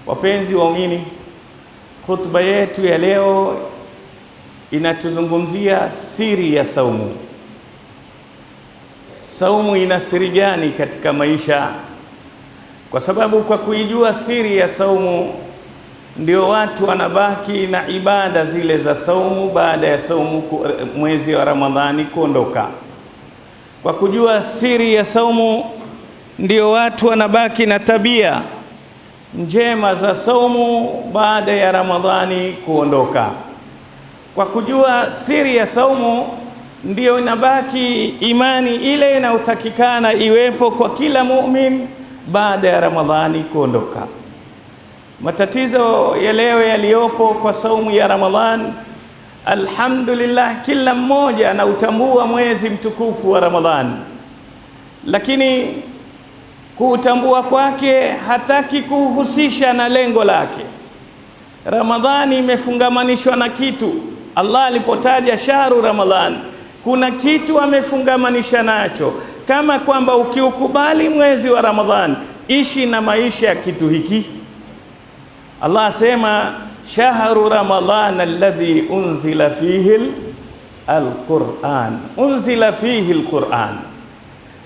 Wapenzi waumini, khutba yetu ya leo inatuzungumzia siri ya saumu. Saumu ina siri gani katika maisha? Kwa sababu kwa kuijua siri ya saumu ndio watu wanabaki na ibada zile za saumu baada ya saumu mwezi wa Ramadhani kuondoka. Kwa kujua siri ya saumu ndio watu wanabaki na tabia njema za saumu baada ya Ramadhani kuondoka. Kwa kujua siri ya saumu ndio inabaki imani ile inayotakikana iwepo kwa kila muumini baada ya Ramadhani kuondoka. Matatizo ya leo yaliyopo kwa saumu ya Ramadhani, alhamdulillah, kila mmoja anautambua mwezi mtukufu wa Ramadhani, lakini kuutambua kwake hataki kuhusisha na lengo lake. Ramadhani imefungamanishwa na kitu. Allah alipotaja shahru Ramadhani, kuna kitu amefungamanisha nacho, kama kwamba ukiukubali mwezi wa Ramadhani, ishi na maisha ya kitu hiki. Allah asema shahru Ramadhana alladhi unzila fihi alquran, unzila fihi alquran.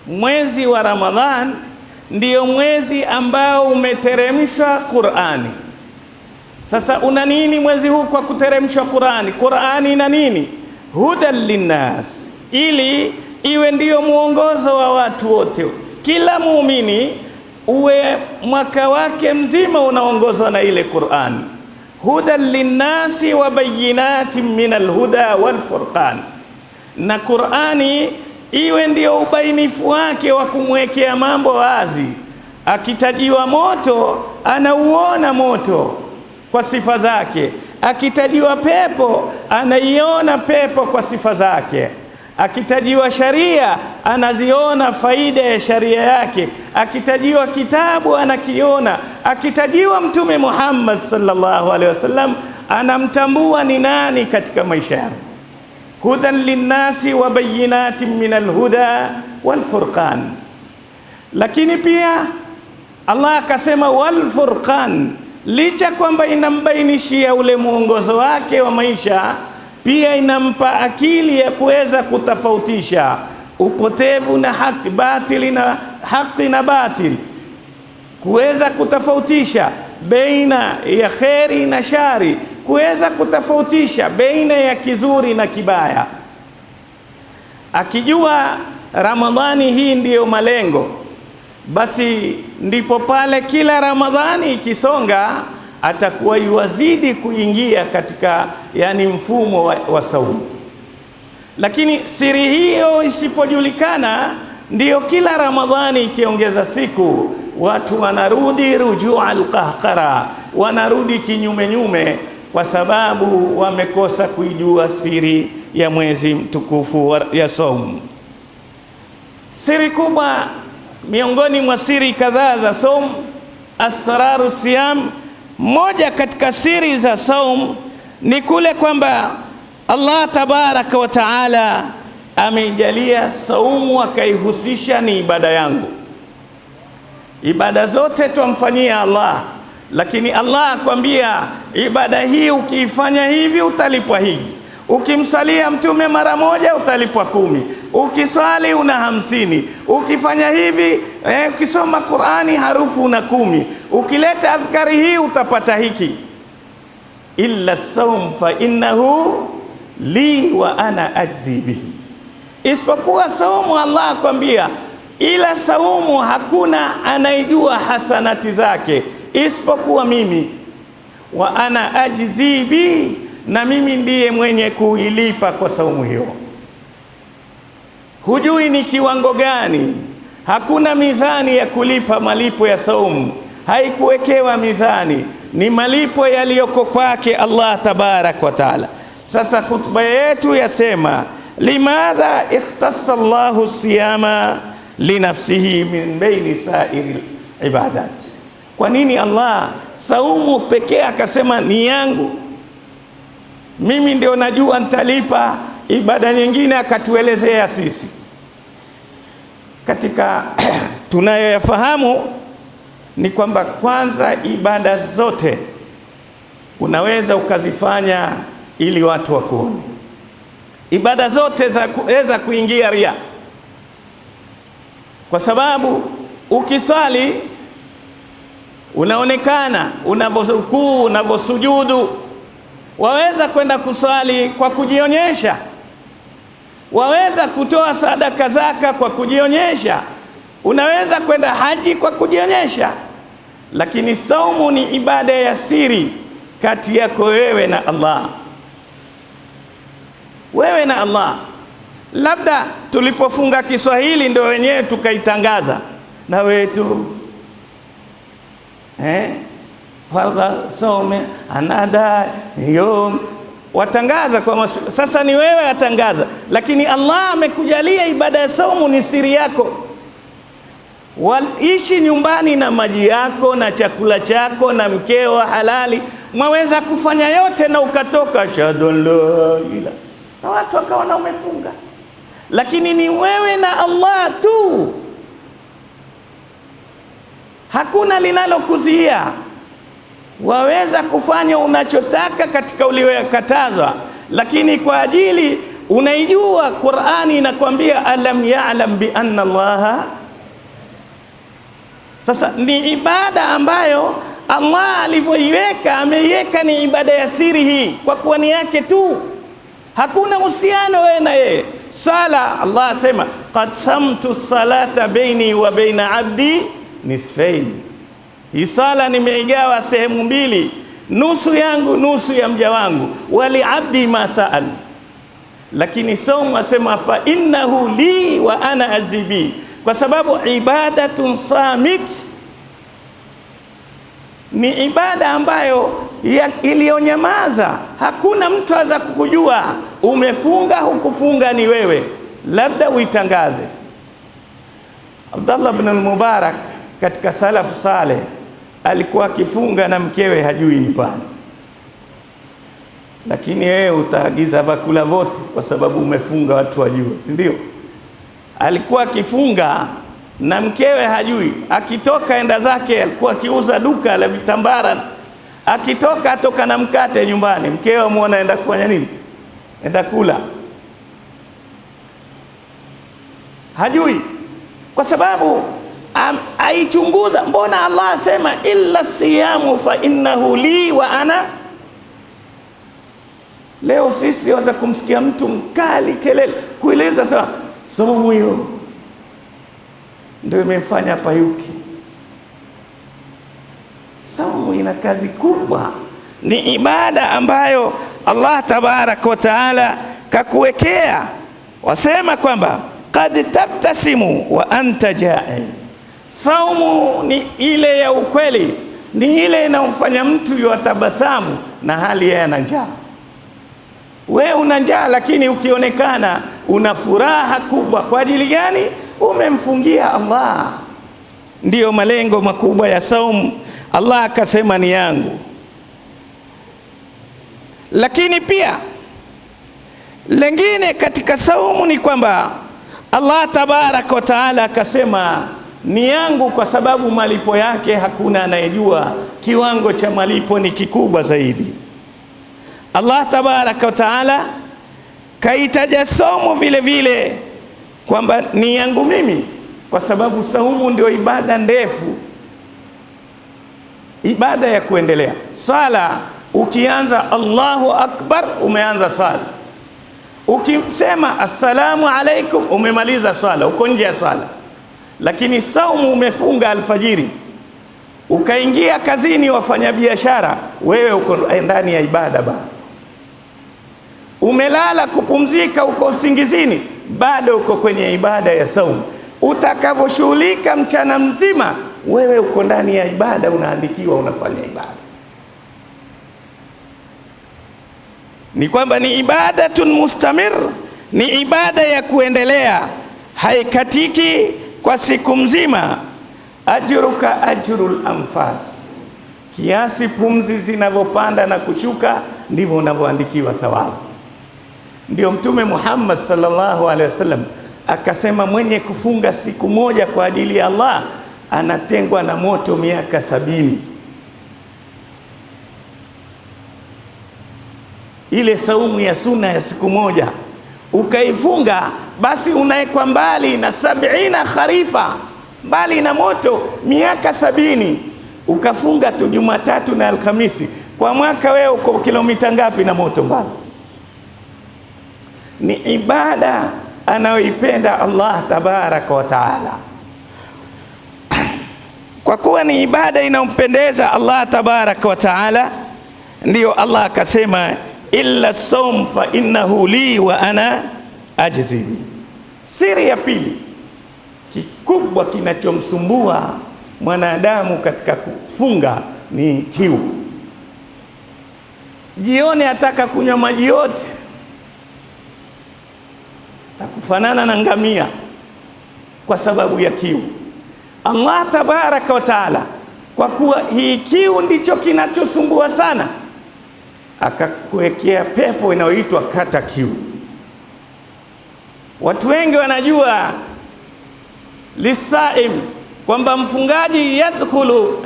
Mwezi wa Ramadhan ndiyo mwezi ambao umeteremshwa Qurani. Sasa una nini mwezi huu kwa kuteremshwa Qurani? Qurani ina nini? Hudan linnas, ili iwe ndiyo muongozo wa watu wote. Kila muumini uwe mwaka wake mzima unaongozwa na ile Qur'an. Hudan linnasi wa bayinatin min alhuda wal furqan, na Qur'ani iwe ndio ubainifu wake wa kumwekea mambo wazi. Akitajiwa moto anauona moto kwa sifa zake, akitajiwa pepo anaiona pepo kwa sifa zake, akitajiwa sharia anaziona faida ya sharia yake, akitajiwa kitabu anakiona, akitajiwa Mtume Muhammad sallallahu alaihi wasallam anamtambua ni nani katika maisha yake. Hudan linnasi wa bayinatin min alhuda wal furqan. Lakini pia Allah akasema wal furqan, licha kwamba inambainishia ule muongozo wake wa maisha, pia inampa akili ya kuweza kutofautisha upotevu na haki, batili na haki na batili, kuweza kutofautisha baina ya kheri na shari, kuweza kutofautisha baina ya kizuri na kibaya. Akijua Ramadhani hii ndiyo malengo, basi ndipo pale kila Ramadhani ikisonga atakuwa yuwazidi kuingia katika mfumo wa saumu. Lakini siri hiyo isipojulikana, ndiyo kila Ramadhani ikiongeza siku watu wanarudi rujua alqahqara, wanarudi kinyume, kwa sababu wamekosa kuijua siri ya mwezi mtukufu ya saumu. Siri kubwa miongoni mwa siri kadhaa za saumu, asraru siyam, moja katika siri za saum ni kule kwamba Allah tabaraka wa taala ameijalia saumu akaihusisha ni ibada yangu. Ibada zote tumfanyia Allah, lakini Allah akwambia ibada hii ukiifanya hivi utalipwa hivi. Ukimsalia Mtume mara moja utalipwa 10, ukiswali una 50, ukifanya hivi ukisoma Qur'ani harufu una 10, ukileta adhkari hii utapata hiki. Illa saum fa innahu li wa ana ajzi bihi, isipokuwa saumu Allah akwambia ila saumu hakuna anaijua hasanati zake isipokuwa mimi, wa ana ajzi bihi, na mimi ndiye mwenye kuilipa kwa saumu hiyo. Hujui ni kiwango gani, hakuna mizani ya kulipa malipo ya saumu, haikuwekewa mizani, ni malipo yaliyoko kwake Allah tabarak wa taala. Sasa khutba yetu yasema limadha ikhtassa Allahu siyama linafsihi min baini sairi ibadat. Kwa nini Allah saumu pekee akasema ni yangu, mimi ndio najua nitalipa, ibada nyingine akatuelezea sisi? Katika tunayoyafahamu ni kwamba kwanza, ibada zote unaweza ukazifanya ili watu wakuone. Ibada zote zaweza kuingia ria, kwa sababu ukiswali unaonekana, unavorukuu, unavosujudu. Waweza kwenda kuswali kwa kujionyesha, waweza kutoa sadaka zaka kwa kujionyesha, unaweza kwenda haji kwa kujionyesha. Lakini saumu ni ibada ya siri kati yako wewe na Allah, wewe na Allah. Labda tulipofunga Kiswahili ndio wenyewe tukaitangaza na wetu farga some anada yom, watangaza kwa sasa ni wewe atangaza, lakini Allah amekujalia ibada ya saumu ni siri yako. Waishi nyumbani na maji yako na chakula chako na mkeo wa halali, mwaweza kufanya yote na ukatoka shahadu la ilaha, na watu wakaona umefunga. Lakini ni wewe na Allah tu, hakuna linalokuzia. Waweza kufanya unachotaka katika uliokatazwa, lakini kwa ajili unaijua Qur'ani inakwambia alam ya'lam bi anna Allah. Sasa ni ibada ambayo Allah alivyoiweka, ameiweka ni ibada ya siri hii kwa kuwa ni yake tu, hakuna uhusiano wewe na yeye. Sala, Allah asema qad samtu salata baini wa baina abdi nisfain. Hii sala nimeigawa sehemu mbili, nusu yangu, nusu ya mja wangu. Wali abdi ma saal. Lakini saumu asema fa innahu li wa ana azibi, kwa sababu ibadatun samit ni ibada ambayo iliyonyamaza. Hakuna mtu aza kukujua umefunga hukufunga, ni wewe, labda uitangaze. Abdullah ibn al-Mubarak katika salafu saleh alikuwa akifunga na mkewe hajui ni pani, lakini yeye utaagiza vakula vote kwa sababu umefunga watu wajue, si ndio? Alikuwa akifunga na mkewe hajui, akitoka enda zake, alikuwa akiuza duka la vitambara, akitoka atoka na mkate nyumbani, mkewe amuona enda kufanya nini? Enda kula, hajui, kwa sababu aichunguza. Mbona Allah asema illa siyamu fa innahu li wa ana. Leo sisi waza kumsikia mtu mkali kelele kueleza sawa saumu hiyo ndio imemfanya payuki. Saumu ina kazi kubwa, ni ibada ambayo Allah tabaraka wa taala kakuwekea. Wasema kwamba qad tabtasimu wa anta ja'i. Saumu ni ile ya ukweli, ni ile inamfanya mtu yatabasamu na hali ya njaa. Wewe una njaa, lakini ukionekana una furaha kubwa. Kwa ajili gani? Umemfungia Allah. Ndiyo malengo makubwa ya saumu. Allah akasema ni yangu. Lakini pia lengine katika saumu ni kwamba Allah tabaraka wa taala akasema ni yangu, kwa sababu malipo yake hakuna anayejua. Kiwango cha malipo ni kikubwa zaidi. Allah tabaraka wa taala kaitaja saumu vile vile kwamba ni yangu mimi, kwa sababu saumu ndio ibada ndefu, ibada ya kuendelea. Swala ukianza Allahu akbar umeanza swala, ukisema assalamu alaikum umemaliza swala, uko nje ya swala. Lakini saumu umefunga alfajiri, ukaingia kazini, wafanya biashara, wewe uko ndani ya ibada bado. Umelala kupumzika, uko usingizini, bado uko kwenye ibada ya saumu. Utakavoshughulika mchana mzima, wewe uko ndani ya ibada, unaandikiwa unafanya ibada. Ni kwamba ni ibadatun mustamir, ni ibada ya kuendelea, haikatiki kwa siku mzima. Ajruka ajrul anfas, kiasi pumzi zinavyopanda na kushuka ndivyo unavyoandikiwa thawabu. Ndio Mtume Muhammad sallallahu alaihi wasallam akasema, mwenye kufunga siku moja kwa ajili ya Allah anatengwa na moto miaka 70. Ile saumu ya sunna ya siku moja ukaifunga, basi unaekwa mbali na 70 kharifa, mbali na moto miaka 70. Ukafunga tu Jumatatu na Alhamisi, kwa mwaka wewe uko kilomita ngapi na moto mbali? Ni ibada anayoipenda Allah tabaraka wa taala. Kwa kuwa ni ibada inayompendeza Allah tabaraka wa taala, ndiyo Allah akasema illa sawm fa innahu li wa ana ajzi. Siri ya pili kikubwa kinachomsumbua mwanadamu katika kufunga ni kiu. Jioni ataka kunywa maji yote, atakufanana na ngamia kwa sababu ya kiu. Allah tabaraka wa taala, kwa kuwa hii kiu ndicho kinachosumbua sana, akakuwekea pepo inayoitwa kata kiu. Watu wengi wanajua lisaim kwamba mfungaji yadkhulu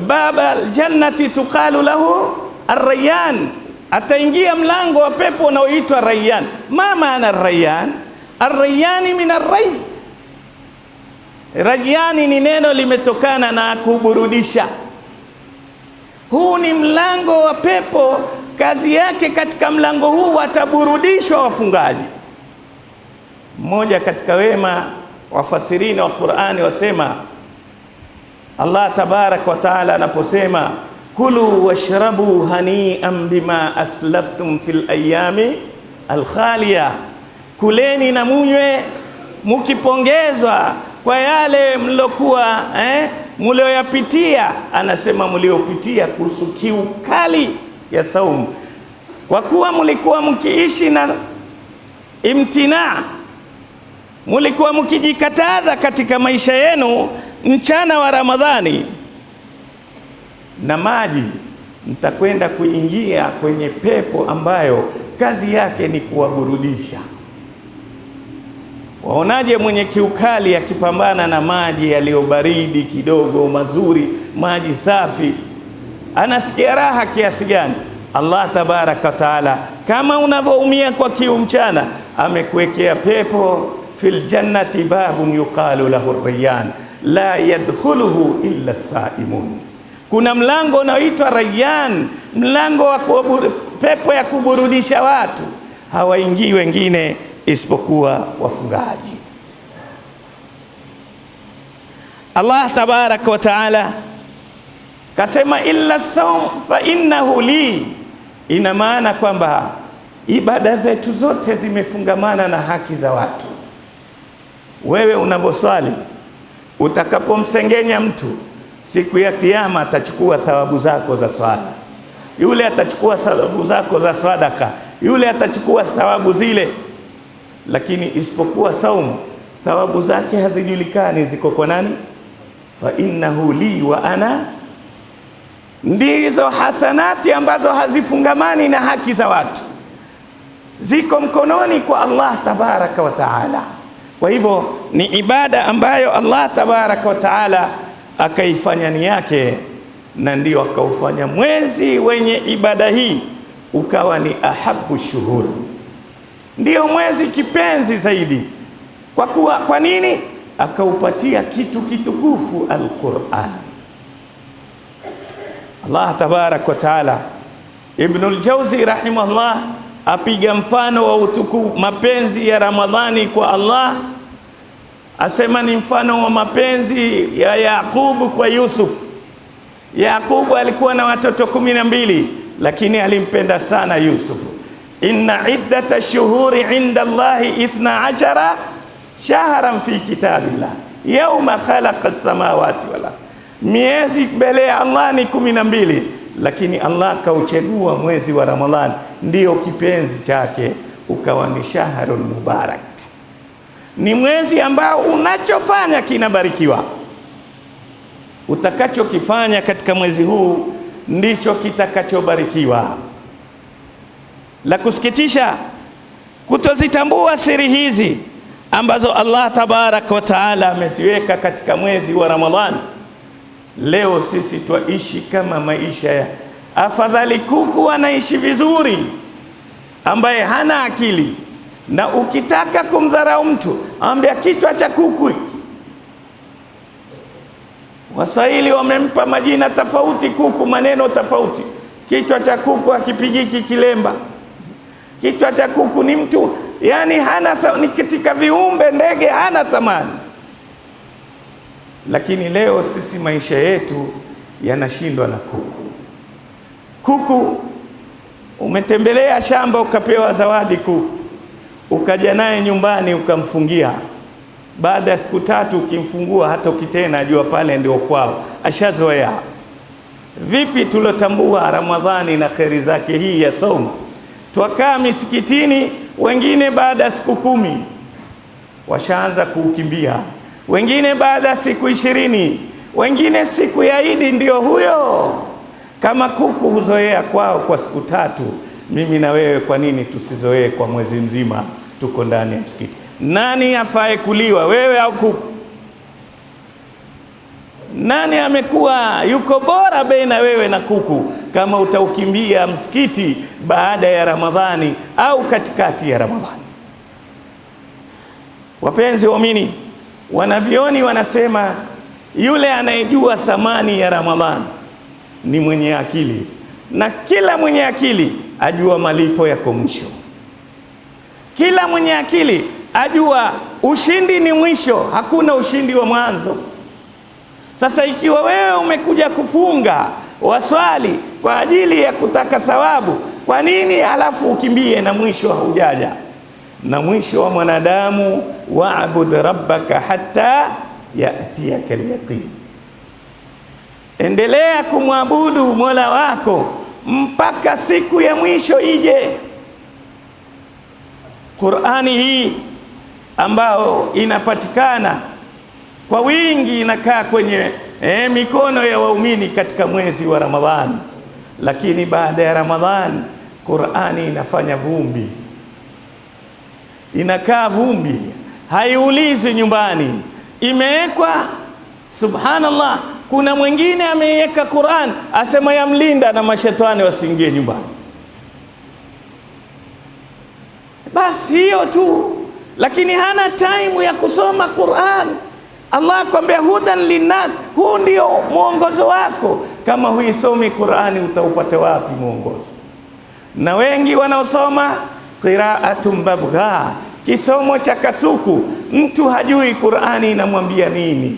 baba aljannati tuqalu lahu arrayyan, ataingia mlango wa pepo unaoitwa Rayyan. Ma maana arrayyan? Arrayyani min array. Rayyani ni neno limetokana na kuburudisha. Huu ni mlango wa pepo. Kazi yake katika mlango huu wataburudishwa wafungaji. Mmoja katika wema wafasirina wa Qur'ani wasema, Allah tabaraka wa taala anaposema kulu washrabu hani'an bima aslaftum fil ayami alkhaliya, kuleni na munywe mukipongezwa kwa yale mlokuwa mlioyapitia. Anasema mliopitia kuhusu kiu kali ya saumu, kwa kuwa mlikuwa mkiishi na imtina, mlikuwa mkijikataza katika maisha yenu mchana wa Ramadhani, na maji mtakwenda kuingia kwenye pepo ambayo kazi yake ni kuwaburudisha. Waonaje mwenye kiu kali akipambana na maji yaliyobaridi kidogo mazuri, maji safi, anasikia raha kiasi gani? Allah tabaraka wa taala, kama unavyoumia kwa kiu mchana, amekuwekea pepo fil jannati babun yuqalu lahu Rayyan la yadkhuluhu illa saimun. Kuna mlango unaoitwa Rayyan, mlango wa pepo ya kuburudisha watu, hawaingii wengine isipokuwa wafungaji. Allah tabaraka wa taala kasema illa sawm fa innahu li. Ina maana kwamba ibada zetu zote zimefungamana na haki za watu. Wewe unavyoswali, utakapomsengenya mtu, siku ya Kiyama atachukua thawabu zako za swala, yule atachukua thawabu zako za sadaka, yule atachukua thawabu zile. Lakini isipokuwa saumu, thawabu zake hazijulikani, ziko kwa nani? Fa innahu li wa ana. Ndizo hasanati ambazo hazifungamani na haki za watu, ziko mkononi kwa Allah tabaraka wa taala. Kwa hivyo ni ibada ambayo Allah tabaraka wa taala akaifanya ni yake, na ndio akaufanya mwezi wenye ibada hii ukawa ni ahabu shuhur, ndio mwezi kipenzi zaidi. Kwa nini? Akaupatia kitu kitukufu, Al-Qur'an. Allah tabarak wa taala, Ibn al-Jawzi rahimahullah apiga mfano wa utukufu mapenzi ya Ramadhani kwa Allah, asema ni mfano wa mapenzi ya Yaqubu kwa Yusuf. Yaqubu alikuwa na watoto 12, lakini alimpenda sana Yusuf. Inna iddata shuhuri inda Allahi 12 shahran fi kitabillah yawma khalaqa as-samawati wal ardh. Miezi mbele ya Allah ni 12, lakini Allah kauchagua mwezi wa Ramadhani ndio kipenzi chake, ukawa ni shahrul mubarak. Ni mwezi ambao unachofanya kinabarikiwa. Utakachokifanya katika mwezi huu ndicho kitakachobarikiwa. La kusikitisha, kutozitambua siri hizi ambazo Allah tabaraka wa taala ameziweka katika mwezi wa Ramadhani. Leo sisi twaishi kama maisha ya afadhali kuku anaishi vizuri ambaye hana akili, na ukitaka kumdharau mtu ambia kichwa cha kuku. Waswahili wamempa majina tofauti kuku, maneno tofauti. Kichwa cha kuku hakipigiki kilemba. Kichwa cha kuku ni mtu, yani ni katika viumbe ndege, hana thamani. Lakini leo sisi maisha yetu yanashindwa na kuku. Kuku, umetembelea shamba ukapewa zawadi kuku, ukaja naye nyumbani ukamfungia. Baada ya siku 3 ukimfungua hata ukitena ajua pale ndio kwao, ashazoea. Vipi tulotambua Ramadhani na kheri zake hii ya saumu? Twakaa misikitini, wengine baada ya siku 10 washaanza kuukimbia, wengine baada ya siku 20, wengine siku ya Idi ndio huyo. Kama kuku huzoea kwao kwa siku 3, mimi na wewe kwa nini tusizoee kwa mwezi mzima tuko ndani ya msikiti? Nani afae kuliwa, wewe au kuku? Nani amekuwa yuko bora baina wewe na kuku kama utaukimbia msikiti baada ya Ramadhani au katikati ya Ramadhani? Wapenzi waamini, wanavyoni wanasema yule anayejua thamani ya Ramadhani ni mwenye akili, na kila mwenye akili ajua malipo yako mwisho. Kila mwenye akili ajua ushindi ni mwisho, hakuna ushindi wa mwanzo. Sasa ikiwa wewe umekuja kufunga waswali kwa ajili ya kutaka thawabu, kwa nini halafu ukimbie na mwisho haujaja? Na mwisho wa mwanadamu, wa'bud rabbaka hatta ya'tiyaka al-yaqin, endelea kumwabudu Mola wako mpaka siku ya mwisho ije. Qur'ani hii ambao inapatikana kwa wingi inakaa kwenye mikono ya waumini katika mwezi wa Ramadhani, lakini baada ya Ramadhani Qur'ani inafanya vumbi, inakaa vumbi, haiulizi nyumbani, imewekwa. Subhanallah, kuna mwingine ameiweka Qur'an asema yamlinda na mashetani wasiingie nyumbani. Basi hiyo tu, lakini hana time ya kusoma Qur'an. Allah akwambia hudan linnas, huu ndio mwongozo wako. Kama huisomi Qur'ani utaupata wapi mwongozo? Na wengi wanaosoma qira'atun babgha, kisomo cha kasuku, mtu hajui Qur'ani inamwambia nini.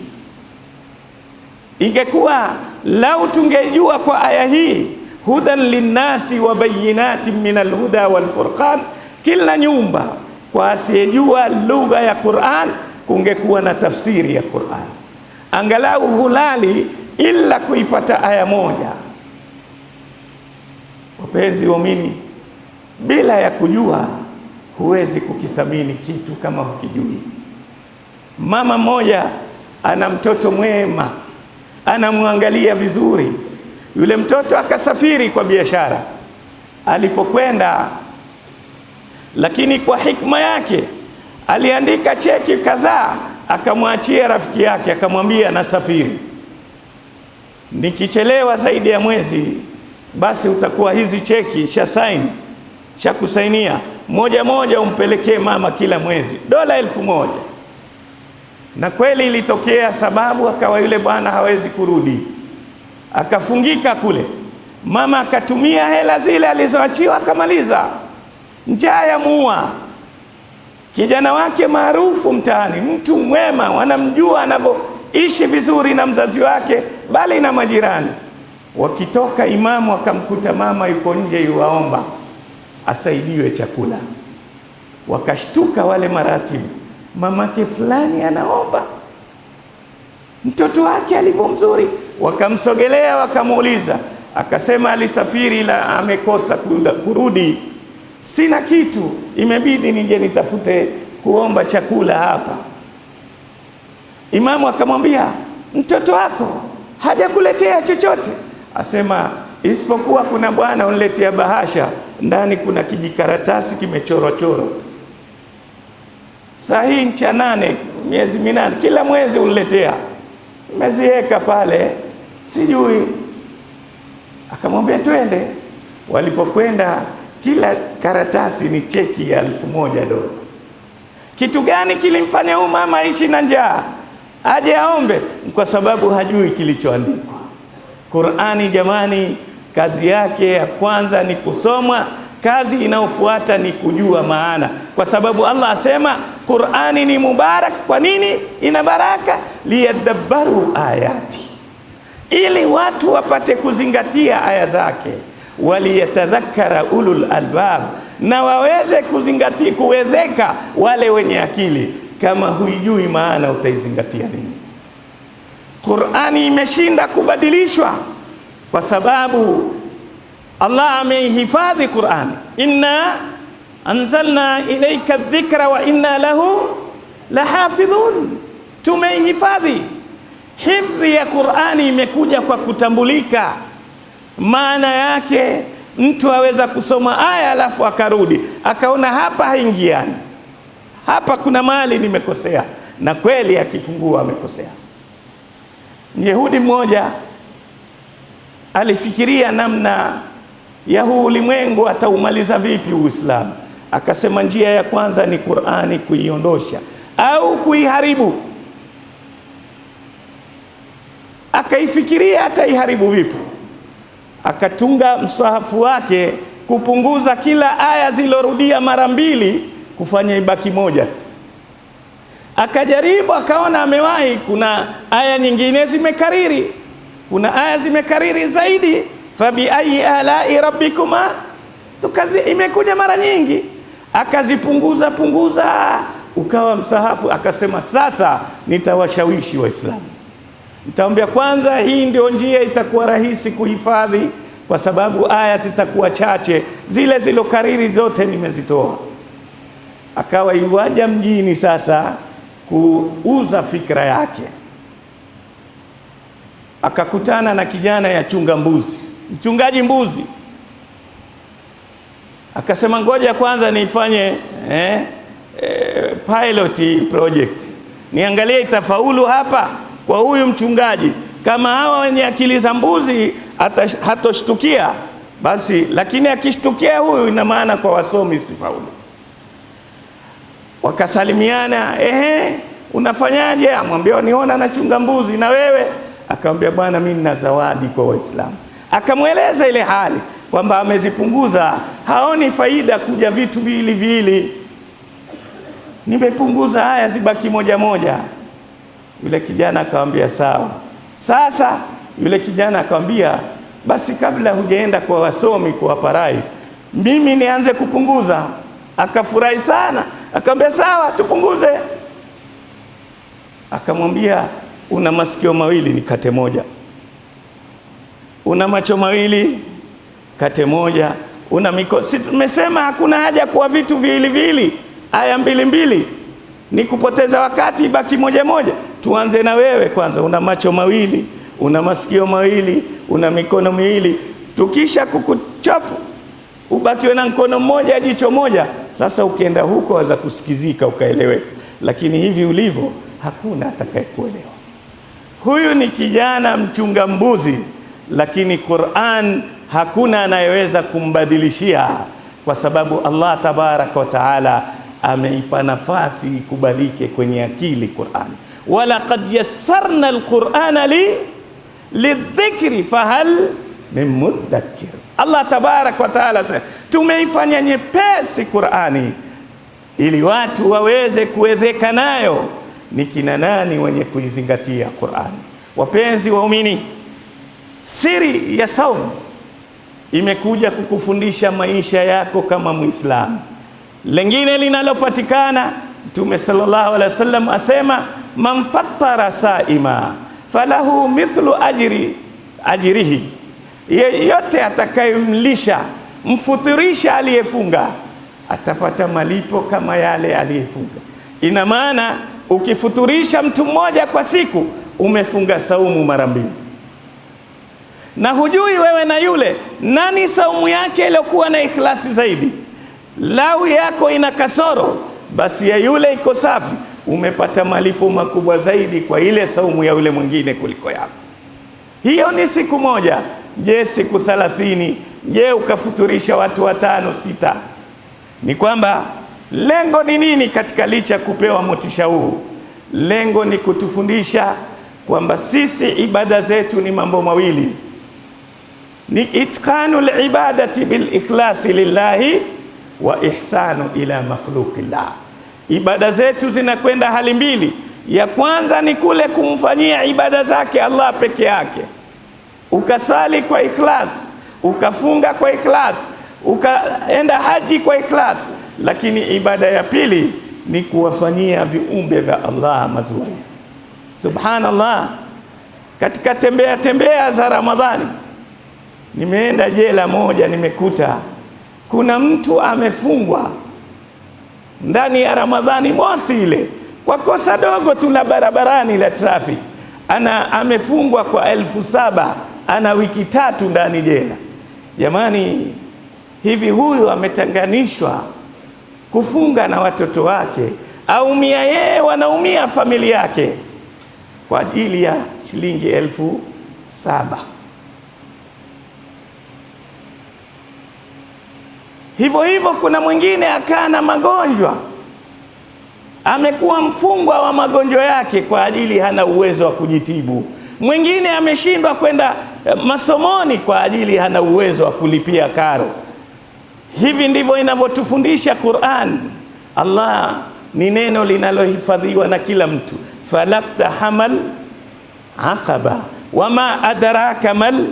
Ingekuwa lau tungejua kwa aya hii hudan linnasi wa bayinatin minal huda wal furqan, kila nyumba kwa asiyejua lugha ya Qur'an kungekuwa na tafsiri ya Qur'an, angalau hulali ila kuipata aya moja. Wapenzi waamini, bila ya kujua huwezi kukithamini kitu kama hukijui. Mama mmoja ana mtoto mwema, anamwangalia vizuri. Yule mtoto akasafiri kwa biashara. Alipokwenda, lakini kwa hikma yake aliandika cheki kadhaa akamwachia rafiki yake, akamwambia nasafiri, nikichelewa zaidi ya mwezi basi utakuwa hizi cheki sha kusainia moja moja umpelekee mama kila mwezi $1000. Na kweli ilitokea, sababu akawa yule bwana hawezi kurudi, akafungika kule. Mama akatumia hela zile alizoachiwa akamaliza, njaa ya muua. Kijana wake maarufu mtaani, mtu mwema, wanamjua anavyoishi vizuri na mzazi wake bali na majirani. Wakitoka imamu akamkuta mama yuko nje yuwaomba asaidiwe chakula. Wakashtuka wale maratibu, mamake fulani anaomba, mtoto wake alivyo mzuri. Wakamsogelea wakamuuliza, akasema alisafiri ila amekosa kurudi, sina kitu, imebidi nije nitafute kuomba chakula hapa. Imamu akamwambia, mtoto wako hajakuletea chochote? Asema, isipokuwa kuna bwana uniletea bahasha, ndani kuna kijikaratasi kimechorwa choro. sahihi cha 8, miezi 8, kila mwezi uniletea, nimeziweka pale, sijui. Akamwambia twende. Walipokwenda, kila karatasi ni cheki ya $1000. Kitu gani kilimfanya huyu mama aishi na njaa aje aombe? Kwa sababu hajui kilichoandikwa. Qur'ani jamani, kazi yake ya kwanza ni kusomwa, kazi inayofuata ni kujua maana, kwa sababu Allah asema Qur'ani ni mubarak. Kwa nini ina baraka? Liyadabbaru ayati, ili watu wapate kuzingatia aya zake, waliyatadhakkara ulul albab, na waweze kuzingatia, kuwezeka wale wenye akili. Kama huijui maana utaizingatia nini? Qur'ani imeshinda kubadilishwa kwa sababu Allah ameihifadhi Qur'ani. Inna anzalna ilayka dhikra wa inna lahu lahafidhun, tumeihifadhi. Hifadhi ya Qur'ani imekuja kwa kutambulika. Maana yake mtu aweza kusoma aya alafu akarudi akaona hapa haingiani, hapa kuna mali nimekosea, na kweli akifungua amekosea. Myahudi mmoja alifikiria namna ya huu ulimwengu ataumaliza vipi Uislamu. Akasema njia ya kwanza ni Qur'ani kuiondosha au kuiharibu. Akaifikiria ataiharibu vipi, akatunga msahafu wake kupunguza kila aya zilorudia mara 2 kufanya ibaki moja tu. Akajaribu, akaona amewahi, kuna aya nyingine zimekariri, kuna aya zimekariri zaidi. Fabi ayi alai rabbikuma imekuja mara nyingi. Akazipunguza ukawa msahafu. Akasema sasa nitawashawishi Waislamu, nitaambia kwanza hii ndio njia itakuwa rahisi kuhifadhi, kwa sababu aya zitakuwa chache, zile zilokariri zote nimezitoa. Akawa yuaja mjini sasa kuuza fikra yake. Akakutana na kijana ya chunga mbuzi, mchungaji mbuzi. Akasema ngoja kwanza nifanye pilot project, niangalie itafaulu hapa kwa huyu mchungaji. Kama hawa wenye akili za mbuzi hatoshtukia basi, lakini akishtukia huyu ina maana kwa wasomi sifaulu. Wakasalimiana, unafanyaje? Amwambia niona nachunga mbuzi, na wewe? Akamwambia bwana, mimi nina zawadi kwa Waislamu. Akamweleza ile hali kwamba amezipunguza, haoni faida kuja vitu vili, nimepunguza haya zibaki moja moja. Yule kijana akamwambia sawa. Sasa yule kijana akamwambia basi, kabla hujaenda kwa wasomi kuwapa rai, mimi nianze kupunguza. Akafurahi sana, akamwambia sawa, tupunguze. Akamwambia una masikio mawili, ni kate moja. Una macho mawili, kate moja. Una mikono, si tumesema hakuna haja kwa vitu viwili, aya 2 ni kupoteza wakati, baki moja moja. Tuanze na wewe kwanza, una macho mawili, una masikio mawili, una mikono miwili. Tukisha kukuchapu ubakiwe na mkono mmoja, jicho moja. Sasa ukienda huko waweza kusikizika ukaeleweka, lakini hivi ulivyo hakuna atakayekuelewa. Huyu ni kijana mchunga mbuzi, lakini Qur'an hakuna anayeweza kumbadilishia, kwa sababu Allah tabaraka wa taala ameipa nafasi ikubalike kwenye akili Qur'an. Wala qad yassarna alqur'ana lidhikri fahal min mudakkir. Allah tabaraka wa taala tumeifanya nyepesi Qur'ani ili watu waweze kuwezeka nayo. Ni kina nani wenye kuizingatia Qur'an? Wapenzi waumini, siri ya saumu imekuja kukufundisha maisha yako kama Muislamu. Lengine linalopatikana, Mtume sallallahu alaihi wasallam asema man fattara saima falahu mithlu ajrihi, yeyote atakayemlisha mfuturisha aliyefunga atapata malipo kama yale aliyefunga. Ina maana ukifuturisha mtu mmoja kwa siku umefunga saumu mara 2. Na hujui wewe na yule nani saumu yake iliyokuwa na ikhlasi zaidi. Lau yako ina kasoro, basi ya yule iko safi, umepata malipo makubwa zaidi kwa ile saumu ya yule mwingine kuliko yako. Hiyo ni siku moja. Je, siku 30? Je, ukafuturisha watu 5 6? Ni kwamba lengo ni nini katika licha kupewa motisha huu? Lengo ni kutufundisha kwamba sisi ibada zetu ni mambo mawili, ni itqanul ibadati bil ikhlasi lillahi wa ihsanu ila makhluqillah. Ibada zetu zinakwenda hali mbili. Ya kwanza ni kule kumfanyia ibada zake Allah peke yake, ukasali kwa ikhlas, ukafunga kwa ikhlas, ukaenda haji kwa ikhlas. Lakini ibada ya pili ni kuwafanyia viumbe vya Allah mazuri. Subhanallah, katika tembea za Ramadhani nimeenda jela moja, nimekuta kuna mtu amefungwa ndani ya Ramadhani mosi ile kwa kosa dogo tu la barabarani la traffic. Amefungwa kwa 7,000, ana wiki 3 ndani jela. Jamani, hivi huyu ametanganishwa kufunga na watoto wake, aumia yeye, wanaumia familia yake kwa ajili ya shilingi 7,000. Hivyo kuna mwingine akaa na magonjwa, amekuwa mfungwa wa magonjwa yake kwa ajili hana uwezo wa kujitibu. Mwingine ameshindwa kwenda masomoni kwa ajili hana uwezo wa kulipia karo. Hivi ndivyo inavyotufundisha Qur'an. Allah ni neno linalohifadhiwa na kila mtu. Falakta hamal aqaba wama adraka mal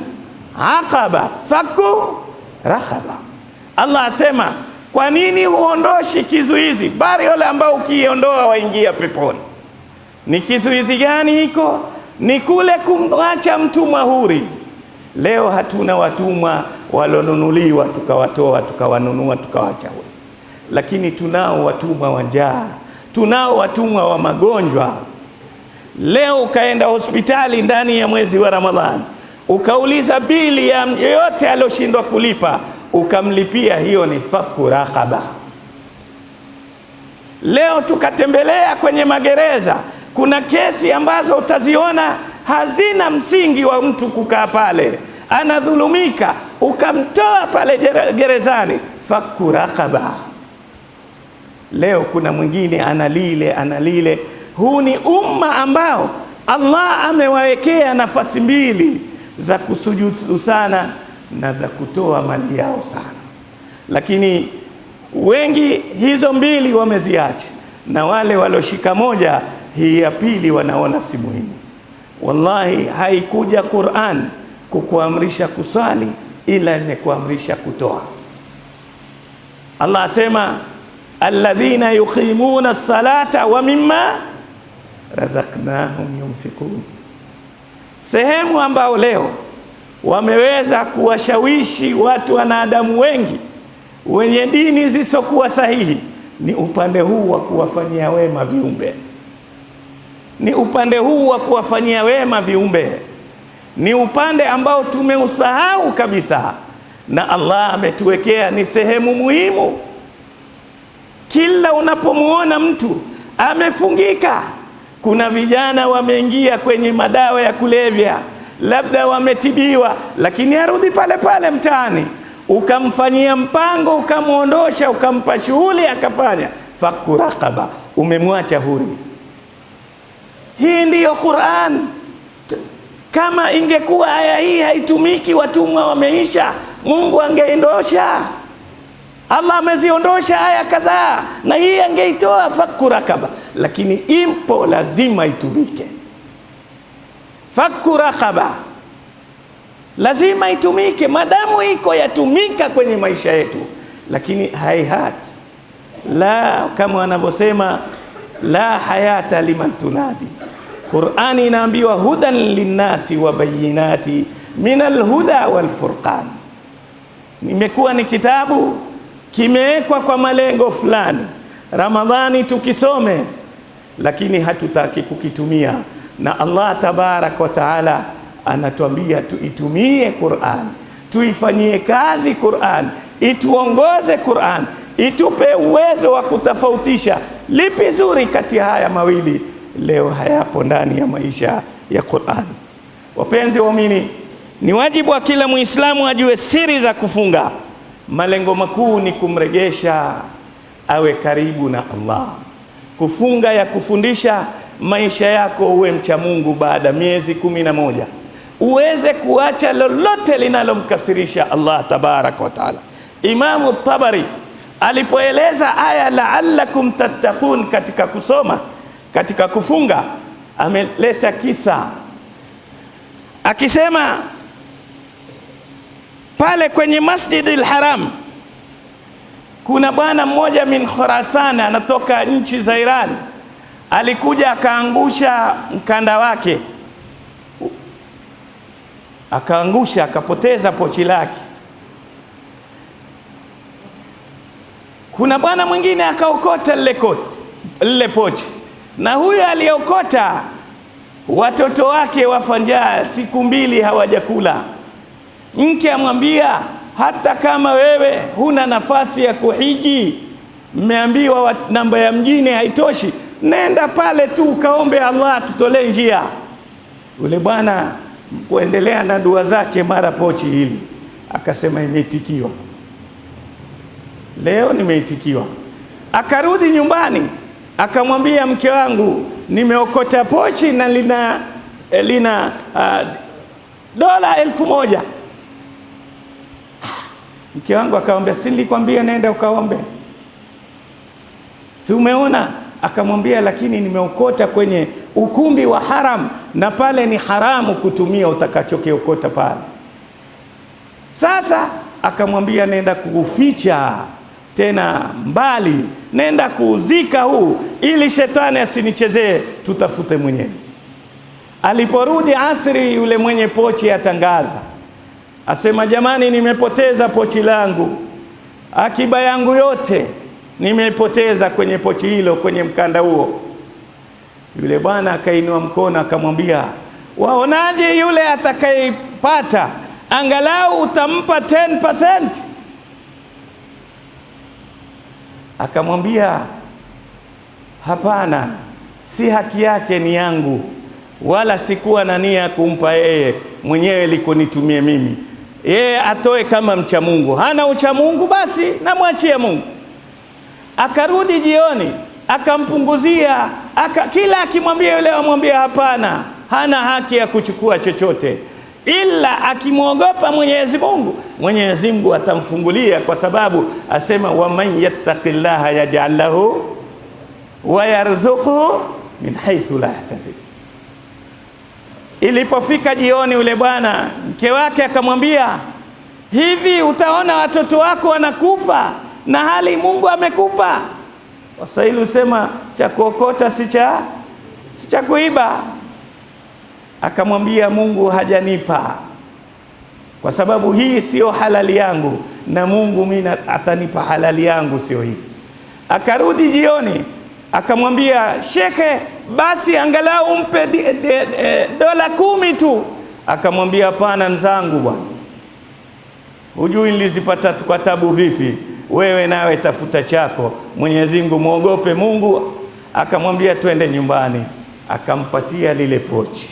aqaba fakku raqaba. Allah asema, kwa nini huondoshi kizuizi? Bali wale ambao ukiondoa waingia peponi. Ni kizuizi gani hiko? Ni kule kumwacha mtumwa huri. Leo hatuna watumwa walonunuliwa tukawatoa tukawanunua tukawacha huri, lakini tunao watumwa wa njaa, tunao watumwa wa magonjwa. Leo ukaenda hospitali ndani ya mwezi wa Ramadhani, ukauliza bili ya yote alioshindwa kulipa, ukamlipia, hiyo ni fakku raqaba. Leo tukatembelea kwenye magereza, kuna kesi ambazo utaziona hazina msingi wa mtu kukaa pale, anadhulumika, ukamtoa pale gerezani, fakku raqaba. Leo kuna mwingine analile. Huu ni umma ambao Allah amewawekea nafasi mbili za kusujudu sana na za kutoa mali yao sana, lakini wengi hizo mbili wameziacha, na wale walioshika moja, hii ya pili wanaona si muhimu. Wallahi, haikuja Qur'an kukuamrisha kusali, ila imekuamrisha kutoa. Allah asema, alladhina yuqimuna as-salata wa mimma razaqnahum yunfiqun. Sehemu ambao leo wameweza kuwashawishi watu, wanadamu wengi wenye dini zisizokuwa sahihi, ni upande huu wa kuwafanyia wema viumbe. Ni upande huu wa kuwafanyia wema viumbe, ni upande ambao tumeusahau kabisa, na Allah ametuwekea ni sehemu muhimu. Kila unapomuona mtu amefungika, kuna vijana wameingia kwenye madawa ya kulevya, labda wametibiwa, lakini arudi pale pale mtaani, ukamfanyia mpango, ukamuondosha, ukampa shughuli akafanya, fakku raqaba, umemwacha huru. Hii ndiyo Qur'an. Kama ingekuwa aya hii haitumiki, watumwa wameisha, Mungu angeondosha. Allah ameziondosha aya kadhaa, na hii angeitoa fakku raqaba, lakini impo, lazima itumike. Fakku raqaba lazima itumike, madamu iko yatumika kwenye maisha yetu. Lakini haihat la, kama wanavyosema, la hayata liman tunadi. Qur'ani inaambiwa hudan linnasi wa bayinati minal huda wal furqan. Nimekuwa ni kitabu kimewekwa kwa malengo fulani, Ramadhani tukisome, lakini hatutaki kukitumia. Na Allah tabarak wa taala anatuambia tuitumie Qur'an, tuifanyie kazi Qur'an, ituongoze Qur'an, itupe uwezo wa kutofautisha lipi zuri kati ya haya mawili. Leo hayapo ndani ya maisha ya Qur'an. Wapenzi waumini, ni wajibu wa kila Muislamu ajue siri za kufunga. Malengo makuu ni kumregesha awe karibu na Allah. Kufunga ya kufundisha maisha yako uwe mcha Mungu baada miezi 11. Uweze kuacha lolote linalomkasirisha Allah tabaraka wa taala. Imamu Tabari alipoeleza aya la'allakum tattaqun katika kusoma, katika kufunga, ameleta kisa akisema pale kwenye Masjidil Haram kuna bwana mmoja min Khurasan, anatoka nchi za Iran. Alikuja akaangusha mkanda wake, akaangusha akapoteza pochi lake. Kuna bwana mwingine akaokota lile pochi, na huyo aliokota watoto wake wafa njaa, siku 2 hawajakula. Mke amwambia, hata kama wewe huna nafasi ya kuhiji, mmeambiwa namba ya mjini haitoshi, nenda pale tu ukaombe Allah tutolee njia. Yule bwana kuendelea na dua zake, mara pochi hili akasema imeitikiwa, leo nimeitikiwa. Akarudi nyumbani akamwambia mke wangu, nimeokota pochi na lina dola 1000. Mke wangu akamwambia, si nilikwambia nenda ukaombe, si umeona? Akamwambia, lakini nimeokota kwenye ukumbi wa haram, na pale ni haramu kutumia utakachokiokota pale. Sasa akamwambia, nenda kuuficha tena mbali, nenda kuuzika huu ili shetani asinichezee, tutafute mwenyewe. Aliporudi asri, yule mwenye pochi atangaza, asema, jamani, nimepoteza pochi langu, akiba yangu yote nimepoteza kwenye pochi hilo, kwenye mkanda huo. Yule bwana akainua mkono akamwambia, waonaje yule atakayepata angalau utampa 10%? Akamwambia, hapana, si haki yake, ni yangu, wala sikuwa na nia kumpa yeye, mwenyewe likonitumie mimi. Yeye atoe kama mcha Mungu, hana ucha Mungu basi namwachia Mungu. Akarudi jioni akampunguzia, kila akimwambia yule amwambia hapana, hana haki ya kuchukua chochote, ila akimwogopa Mwenyezi Mungu, Mwenyezi Mungu atamfungulia, kwa sababu asema, waman yattaqillaha yaj'al lahu wa yarzuqhu min haythu la yahtasib. Ilipofika jioni, yule bwana mke wake akamwambia, hivi utaona watoto wako wanakufa na hali Mungu amekupa? Waswahili husema cha kuokota si cha kuiba. Akamwambia, Mungu hajanipa kwa sababu hii sio halali yangu, na Mungu mimi atanipa halali yangu, sio hii. Akarudi jioni akamwambia, shekhe, basi angalau umpe dola 10 tu. Akamwambia, hapana nzangu bwana, hujui nilizipata kwa tabu vipi, wewe nawe tafuta chako, Mwenyezi Mungu, muogope Mungu. Akamwambia, twende nyumbani. Akampatia lile pochi.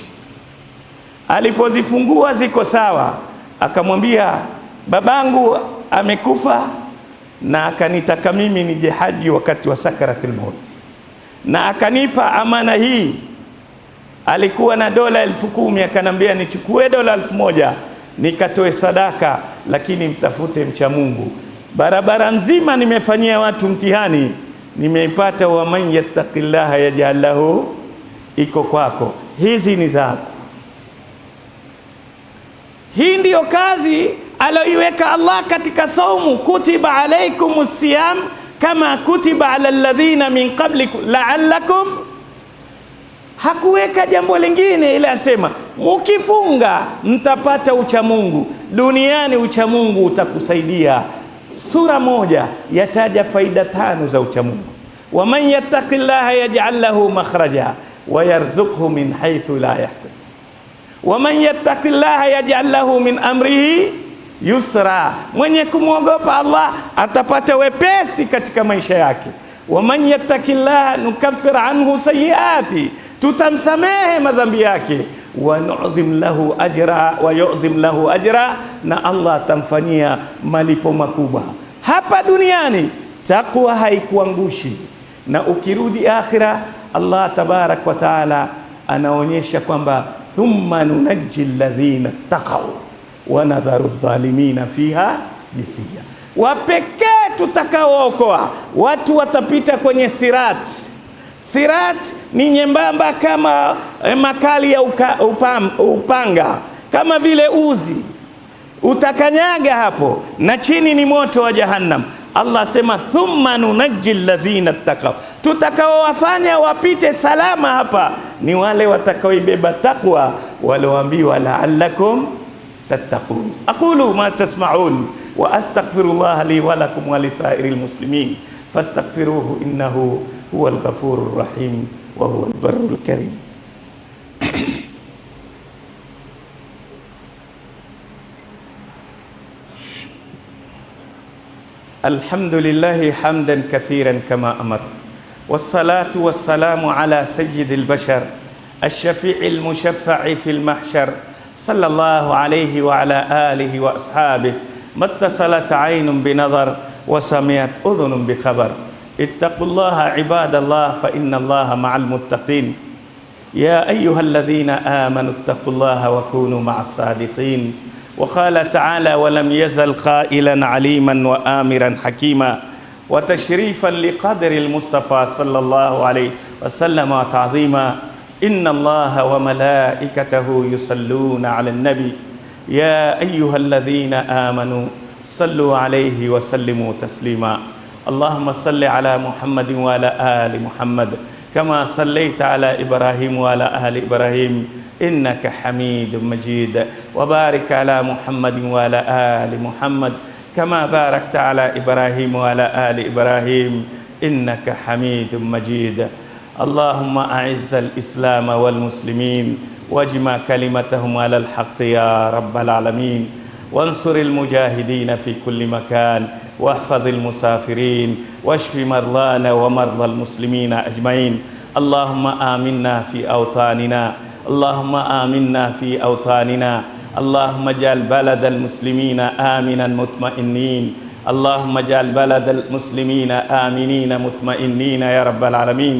Alipozifungua ziko sawa, akamwambia, babangu amekufa na akanitaka mimi nije haji wakati wa sakaratul maut, na akanipa amana hii. Alikuwa na dola 10,000, akanambia nichukue dola 1,000 nikatoe sadaka, lakini mtafute mcha Mungu. Barabara nzima nimefanyia watu mtihani, nimeipata, wa man yattaqillaha yaj'al lahu, iko kwako, hizi ni zako. Hii ndiyo kazi aloiweka Allah katika saumu, kutiba alaikumus siyam kama kutiba ala alladhina min qablikum la'allakum. Hakuweka jambo lingine, ila asema mukifunga mtapata uchamungu duniani, uchamungu utakusaidia. Sura moja yataja faida 5 za uchamungu. Wa man yattaqillaha yaj'al lahu makhraja wa yarzuqhu min haythu la yahtasib. Wa man yattaqillaha yaj'al lahu min amrihi yusra, mwenye kumwogopa Allah atapata wepesi katika maisha yake. Waman yattaqillah nukaffir anhu sayiati, tutamsamehe madhambi yake. Wa nu'dhim lahu ajra wa yu'dhim lahu ajra, na Allah atamfanyia malipo makubwa hapa duniani. Taqwa haikuangushi, na ukirudi akhira Allah tabarak wa taala anaonyesha kwamba thumma nunajji alladhina taqaw wa nadharu adh-dhalimina fiha jithiya, wapekee tutakaookoa watu watapita kwenye sirat. Sirat ni nyembamba kama makali ya upanga, kama vile uzi, utakanyaga hapo, na chini ni moto wa Jahannam. Allah sema thumma nunajji alladhina taqaw, tutakaowafanya wapite salama hapa ni wale watakaoibeba taqwa, walioambiwa la'allakum tattaqun. Aqulu ma tasma'un wa astaghfirullah li wa lakum wa lisairil muslimin fastaghfiruhu innahu huwal ghafurur rahim wa huwal barrul karim. الحمد لله حمدا كثيرا كما أمر، والصلاة والسلام على سيد البشر الشفيع المشفع في المحشر، صلى الله عليه وعلى آله وأصحابه. ما اتصلت عين بنظر وسمعت أذن بخبر. اتقوا الله عباد الله فإن الله مع المتقين. يا أيها الذين آمنوا اتقوا الله وكونوا مع الصادقين. وقال تعالى ولم يزل قائلا عليما وآمرا حكيما، وتشريفا لقدر المصطفى صلى الله عليه وسلم وتعظيما. إن الله وملائكته يصلون على النبي يا أيها الذين آمنوا صلوا عليه وسلموا تسليما. اللهم صل على محمد وعلى آل محمد كما صليت على إبراهيم وعلى آل إبراهيم إنك حميد مجيد. وبارك على محمد وعلى آل محمد كما باركت على إبراهيم وعلى آل إبراهيم إنك حميد مجيد. اللهم أعز الإسلام والمسلمين واجمع كلمتهم على الحق يا رب العالمين. وانصر المجاهدين في كل مكان، واحفظ المسافرين، واشف مرضانا ومرضى المسلمين أجمعين. اللهم آمنا في أوطاننا، اللهم آمنا في أوطاننا. اللهم اجعل بلد المسلمين آمنا مطمئنين، اللهم اجعل بلد المسلمين آمنين مطمئنين يا رب العالمين.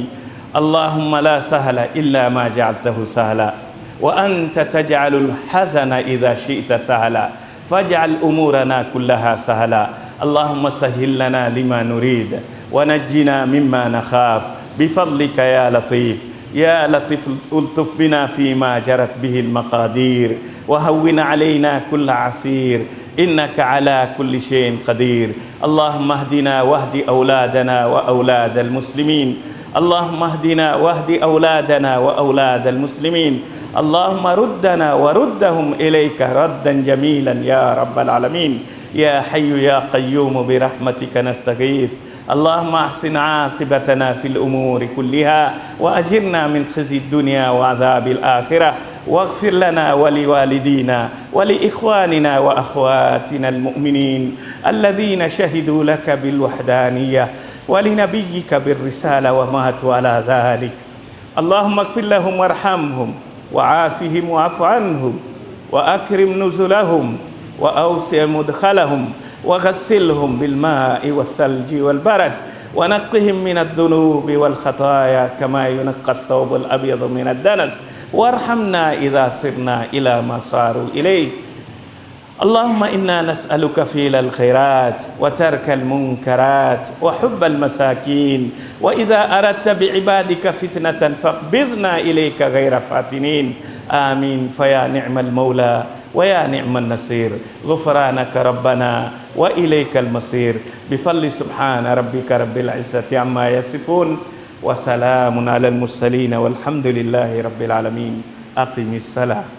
اللهم لا سهل إلا ما جعلته سهلا، وأنت تجعل الحزن إذا شئت سهلا، فاجعل أمورنا كلها سهلا. اللهم سهل لنا لما نريد، ونجنا مما نخاف بفضلك يا لطيف. يا لطيف الطف بنا فيما جرت به المقادير، وهون علينا كل عسير، إنك على كل شيء قدير. اللهم اهدنا واهد أولادنا وأولاد المسلمين، اللهم اهدنا واهد أولادنا وأولاد المسلمين. اللهم ردنا وردهم إليك ردا جميلا يا رب العالمين. يا حي يا قيوم برحمتك نستغيث. اللهم احسن عاقبتنا في الأمور كلها، وأجرنا من خزي الدنيا وعذاب الآخرة، واغفر لنا ولوالدينا ولإخواننا وأخواتنا المؤمنين الذين شهدوا لك بالوحدانية ولنبيك بالرسالة وماتوا على ذلك. اللهم اغفر لهم وارحمهم وعافهم واعف عنهم وأكرم نزلهم وأوسع مدخلهم وغسلهم بالماء والثلج والبرد، ونقهم من الذنوب والخطايا كما ينقى الثوب الأبيض من الدنس، وارحمنا إذا صرنا إلى ما صاروا إليه. اللهم إنا نسألك فعل الخيرات وترك المنكرات وحب المساكين، وإذا أردت بعبادك فتنة فاقبضنا إليك غير فاتنين. آمين. فيا نعم المولى ويا نعم النصير. غفرانك ربنا وإليك المصير. بفضل سبحان ربك رب العزة عما يصفون، وسلام على المرسلين والحمد لله رب العالمين. أقم الصلاة.